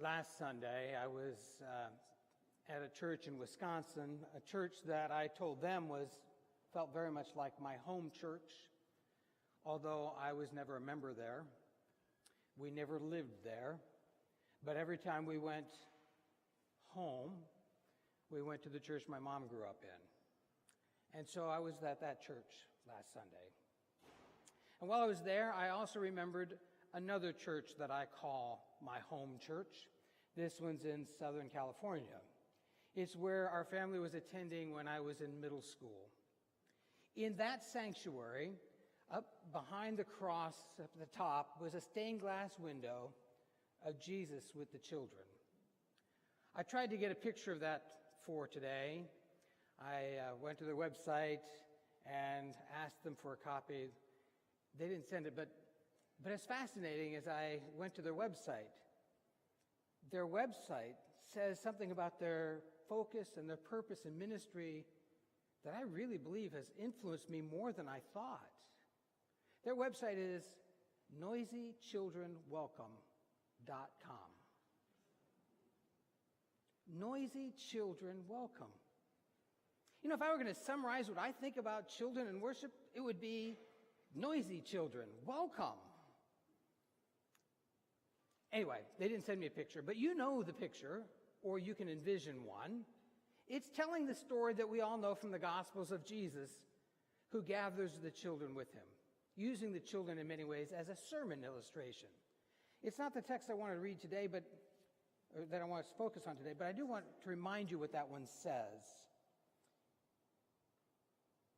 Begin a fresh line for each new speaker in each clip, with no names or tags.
Last Sunday, I was at a church in Wisconsin, a church that I told them felt very much like my home church, although I was never a member there. We never lived there, but every time we went home, we went to the church my mom grew up in. And so I was at that church last Sunday. And while I was there, I also remembered another church that I call my home church. This one's in Southern California. It's where our family was attending when I was in middle school. In that sanctuary, up behind the cross up at the top, was a stained glass window of Jesus with the children. I tried to get a picture of that for today. I went to their website and asked them for a copy. They didn't send it, but it's fascinating as I went to their website. Their website says something about their focus and their purpose in ministry that I really believe has influenced me more than I thought. Their website is noisychildrenwelcome.com. Noisy Children Welcome. You know, if I were going to summarize what I think about children and worship, it would be noisy children, welcome. Anyway, they didn't send me a picture, but you know the picture, or you can envision one. It's telling the story that we all know from the Gospels of Jesus, who gathers the children with him, using the children in many ways as a sermon illustration. It's not the text I want to read today, that I want to focus on today, but I do want to remind you what that one says.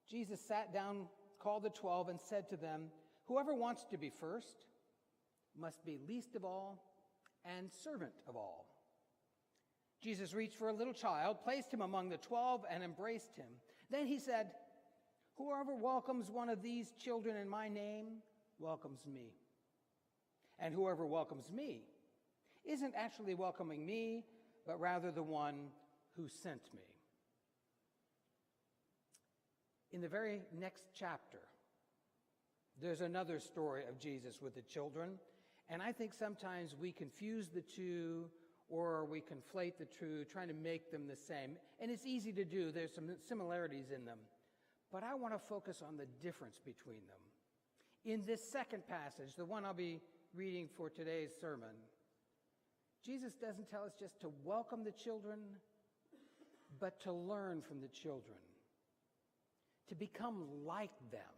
Jesus sat down, called the 12, and said to them, "Whoever wants to be first must be least of all and servant of all." Jesus reached for a little child, placed him among the 12, and embraced him. Then he said, "Whoever welcomes one of these children in my name welcomes me. And whoever welcomes me isn't actually welcoming me, but rather the one who sent me." In the very next chapter, there's another story of Jesus with the children, and I think sometimes we confuse the two or we conflate the two, trying to make them the same. And it's easy to do. There's some similarities in them. But I want to focus on the difference between them. In this second passage, the one I'll be reading for today's sermon, Jesus doesn't tell us just to welcome the children, but to learn from the children, to become like them.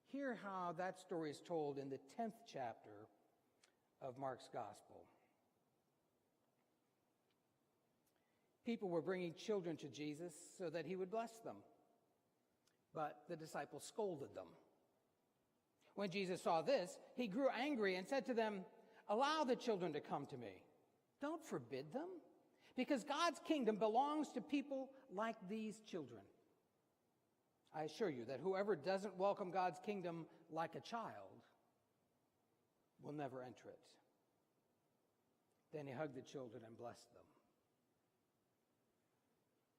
Hear how that story is told in the 10th chapter of Mark's Gospel. People were bringing children to Jesus so that he would bless them, but the disciples scolded them. When Jesus saw this, he grew angry and said to them, "Allow the children to come to me. Don't forbid them, because God's kingdom belongs to people like these children. I assure you that whoever doesn't welcome God's kingdom like a child will never enter it." Then he hugged the children and blessed them.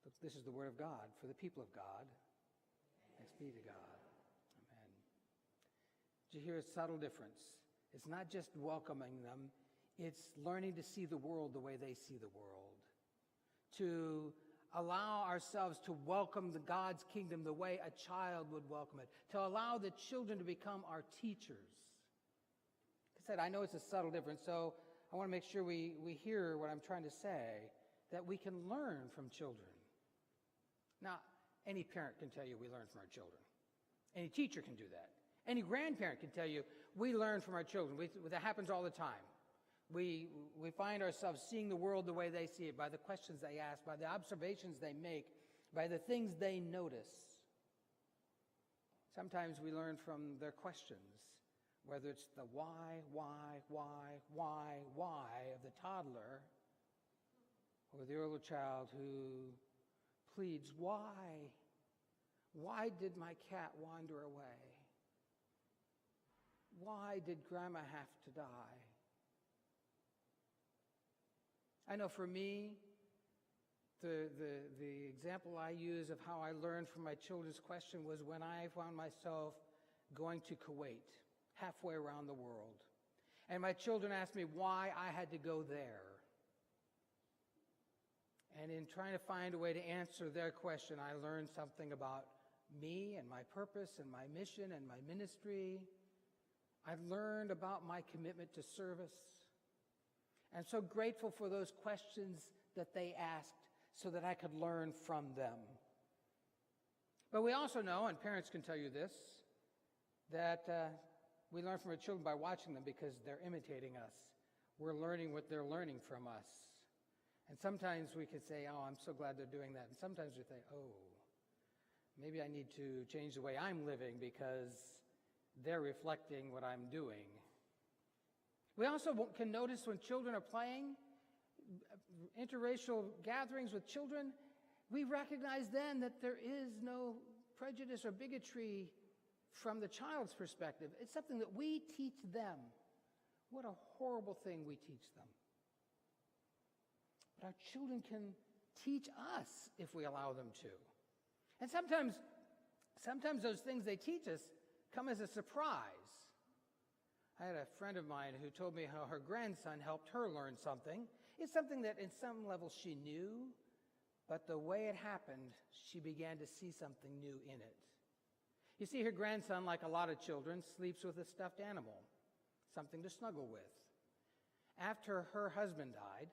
But this is the word of God for the people of God. Thanks be to God. Amen. Did you hear a subtle difference? It's not just welcoming them, it's learning to see the world the way they see the world. To allow ourselves to welcome God's kingdom the way a child would welcome it. To allow the children to become our teachers. Like I said, I know it's a subtle difference, so I want to make sure we hear what I'm trying to say, that we can learn from children. Now, any parent can tell you we learn from our children. Any teacher can do that. Any grandparent can tell you we learn from our children. That happens all the time. We find ourselves seeing the world the way they see it, by the questions they ask, by the observations they make, by the things they notice. Sometimes we learn from their questions, whether it's the why of the toddler, or the early child who pleads, "Why? Why did my cat wander away? Why did Grandma have to die?" I know for me, the example I use of how I learned from my children's question was when I found myself going to Kuwait, halfway around the world. And my children asked me why I had to go there. And in trying to find a way to answer their question, I learned something about me and my purpose and my mission and my ministry. I learned about my commitment to service. I'm so grateful for those questions that they asked so that I could learn from them. But we also know, and parents can tell you this, that we learn from our children by watching them because they're imitating us. We're learning what they're learning from us. And sometimes we can say, oh, I'm so glad they're doing that. And sometimes we think, oh, maybe I need to change the way I'm living because they're reflecting what I'm doing. We also can notice when children are playing, interracial gatherings with children, we recognize then that there is no prejudice or bigotry from the child's perspective. It's something that we teach them. What a horrible thing we teach them. But our children can teach us if we allow them to. And sometimes those things they teach us come as a surprise. I had a friend of mine who told me how her grandson helped her learn something. It's something that in some level she knew, but the way it happened, she began to see something new in it. You see, her grandson, like a lot of children, sleeps with a stuffed animal, something to snuggle with. After her husband died,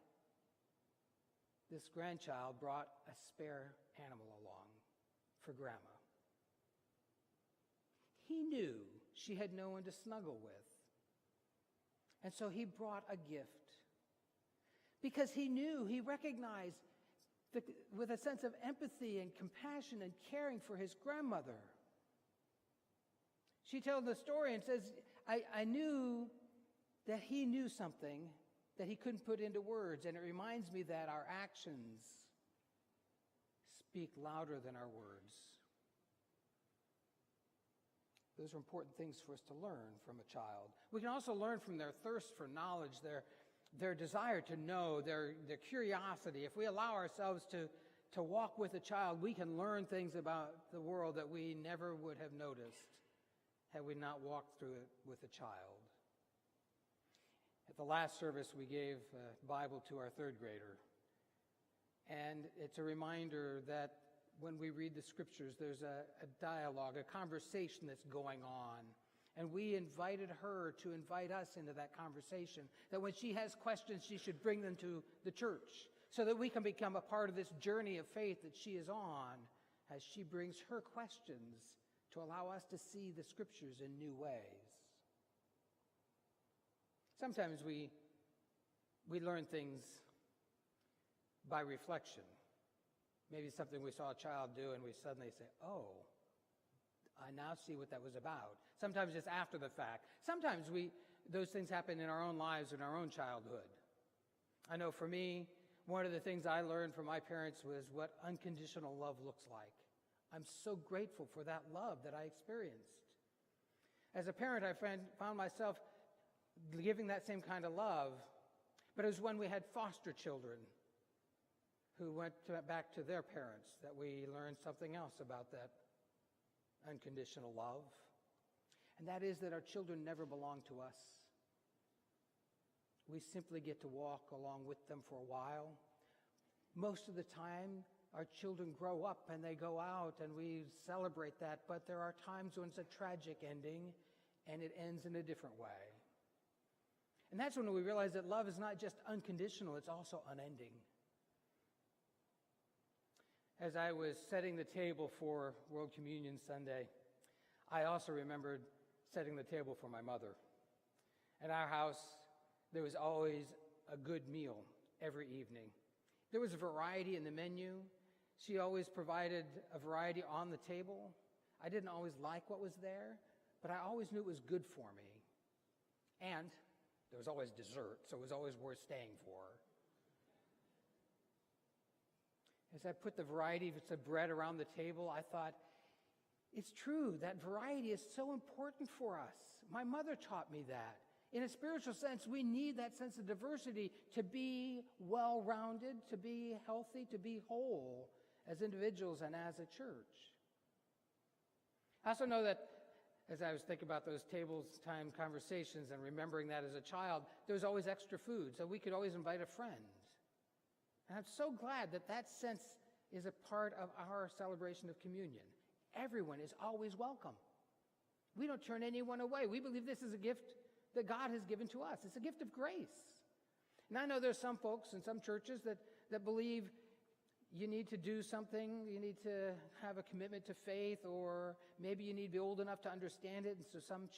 this grandchild brought a spare animal along for Grandma. He knew she had no one to snuggle with. And so he brought a gift. Because he knew, he recognized with a sense of empathy and compassion and caring for his grandmother. She tells the story and says, I knew that he knew something that he couldn't put into words. And it reminds me that our actions speak louder than our words. Those are important things for us to learn from a child. We can also learn from their thirst for knowledge, their desire to know, their curiosity. If we allow ourselves to walk with a child, we can learn things about the world that we never would have noticed had we not walked through it with a child. At the last service, we gave a Bible to our third grader. And it's a reminder that when we read the scriptures, there's a dialogue, a conversation that's going on. And we invited her to invite us into that conversation, that when she has questions, she should bring them to the church so that we can become a part of this journey of faith that she is on as she brings her questions to allow us to see the scriptures in new ways. Sometimes we learn things by reflection. Maybe something we saw a child do and we suddenly say, oh, I now see what that was about. Sometimes it's after the fact. Sometimes those things happen in our own lives, in our own childhood. I know for me, one of the things I learned from my parents was what unconditional love looks like. I'm so grateful for that love that I experienced. As a parent, I found myself giving that same kind of love, but it was when we had foster children who went back to their parents that we learned something else about that unconditional love. And that is that our children never belong to us. We simply get to walk along with them for a while. Most of the time, our children grow up and they go out and we celebrate that, but there are times when it's a tragic ending and it ends in a different way. And that's when we realize that love is not just unconditional, it's also unending. As I was setting the table for World Communion Sunday, I also remembered setting the table for my mother. At our house, there was always a good meal every evening. There was a variety in the menu. She always provided a variety on the table. I didn't always like what was there, but I always knew it was good for me. And there was always dessert, so it was always worth staying for. As I put the variety of bread around the table, I thought, it's true, that variety is so important for us. My mother taught me that. In a spiritual sense, we need that sense of diversity to be well-rounded, to be healthy, to be whole as individuals and as a church. I also know that as I was thinking about those table time conversations and remembering that as a child, there was always extra food, so we could always invite a friend. And I'm so glad that that sense is a part of our celebration of communion. Everyone is always welcome. We don't turn anyone away. We believe this is a gift that God has given to us. It's a gift of grace. And I know there's some folks in some churches that believe you need to do something, you need to have a commitment to faith, or maybe you need to be old enough to understand it, and so some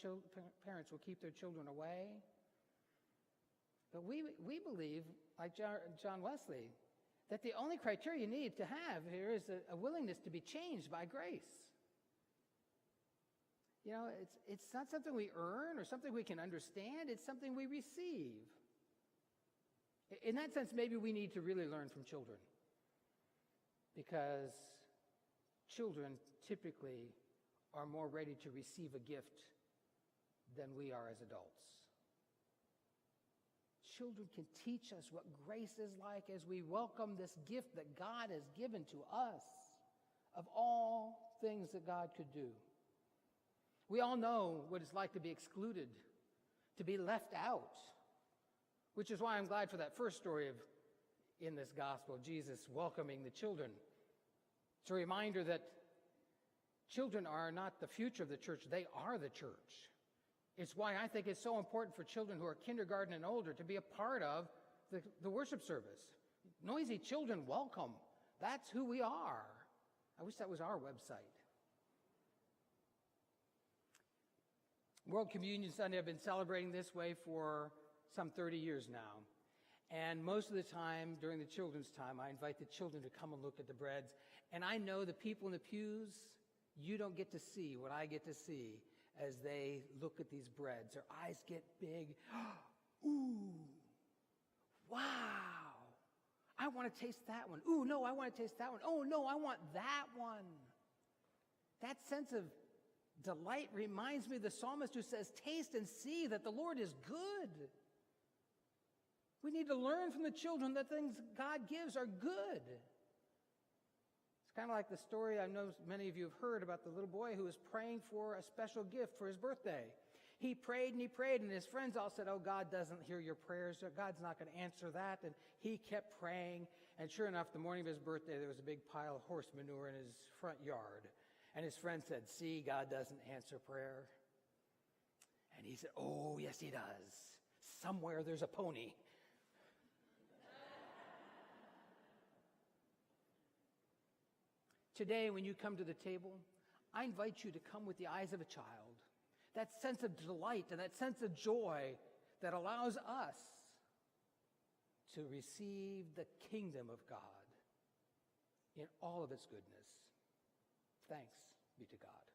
parents will keep their children away. But we believe, like John Wesley, that the only criteria you need to have here is a willingness to be changed by grace. You know, it's not something we earn or something we can understand, it's something we receive. In that sense, maybe we need to really learn from children, because children typically are more ready to receive a gift than we are as adults. Children can teach us what grace is like as we welcome this gift that God has given to us of all things that God could do. We all know what it's like to be excluded, to be left out, which is why I'm glad for that first story in this gospel, Jesus welcoming the children. It's a reminder that children are not the future of the church, they are the church. It's why I think it's so important for children who are kindergarten and older to be a part of the worship service. Noisy children, welcome. That's who we are. I wish that was our website. World Communion Sunday, I've been celebrating this way for some 30 years now. And most of the time, during the children's time, I invite the children to come and look at the breads. And I know the people in the pews, you don't get to see what I get to see as they look at these breads. Their eyes get big. Ooh, wow. I want to taste that one. Ooh, no, I want to taste that one. Oh, no, I want that one. That sense of delight reminds me of the psalmist who says, taste and see that the Lord is good. We need to learn from the children that things God gives are good. It's kind of like the story I know many of you have heard about the little boy who was praying for a special gift for his birthday. He prayed, and his friends all said, oh, God doesn't hear your prayers. God's not going to answer that. And he kept praying. And sure enough, the morning of his birthday, there was a big pile of horse manure in his front yard. And his friend said, see, God doesn't answer prayer. And he said, oh, yes, he does. Somewhere there's a pony. Today, when you come to the table, I invite you to come with the eyes of a child, that sense of delight and that sense of joy that allows us to receive the kingdom of God in all of its goodness. Thanks be to God.